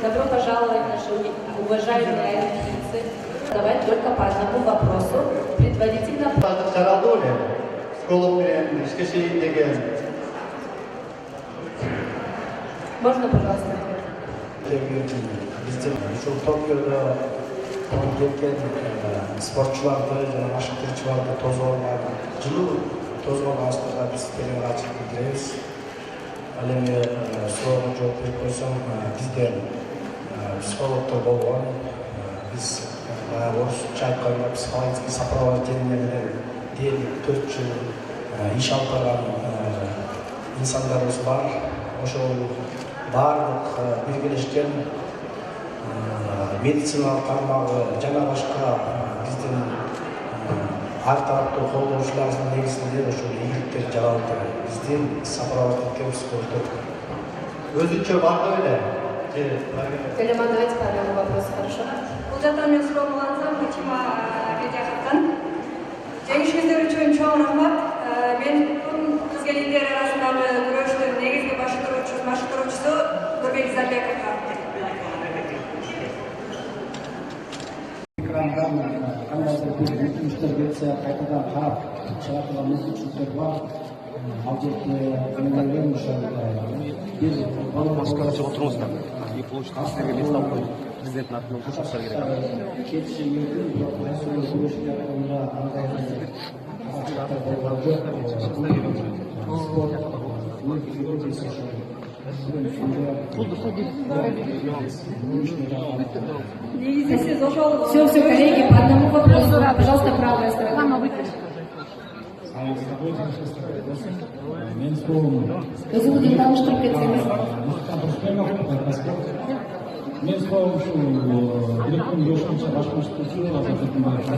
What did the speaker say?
Добро пожаловать, наши уважаемые олимпийцы. Давай только по одному вопросу. Предварительно. Можно, пожалуйста? Спортчыларды жана машыктырчыларды жылуу тозгонго астында биз телеарачылыкты билебиз. Ал эми суроого жооп берип койсом, бизден психологдор болгон, биз баягы орусча айтканда психологический сопровождение менен дээрлик 4 жыл иш алып барган инсандарыбыз бар. Ошол баардык биргелешкен медициналык тармагы жана башка биздин ар тараптуу колдоочулардын негизинде ошол ийгиликтер жаралды. Биздин сопровождение психологдор өзүнчө барды эле. Телеман, давайте по одному вопросу, хорошо? Бул мен суроо кылгансам, Фатима Медиахаттан. Жеңишиңиздер үчүн чоң рахмат. Мен кыз келиндер арасындагы күрөштүн негизги машыктыруучусу Нурбек Зарбеков. Кандайдыр бир өтүнүштөр келсе кайтадан карап чыгартууга мүмкүнчүлүктөр бар. Ал жерде эмелерден ошол бир Маскаға отырыңыздар. И получится сіздерге лист алып қойып, президенттің атынан қосымша керек. кетиши мүмкүн, бирок мәселе күрөшүп атканда андай Все, коллеги, по одному вопросу. Пожалуйста, правая сторона. Мама, выключи. Өзіңіз денталыштырып кетсеңіз. Мен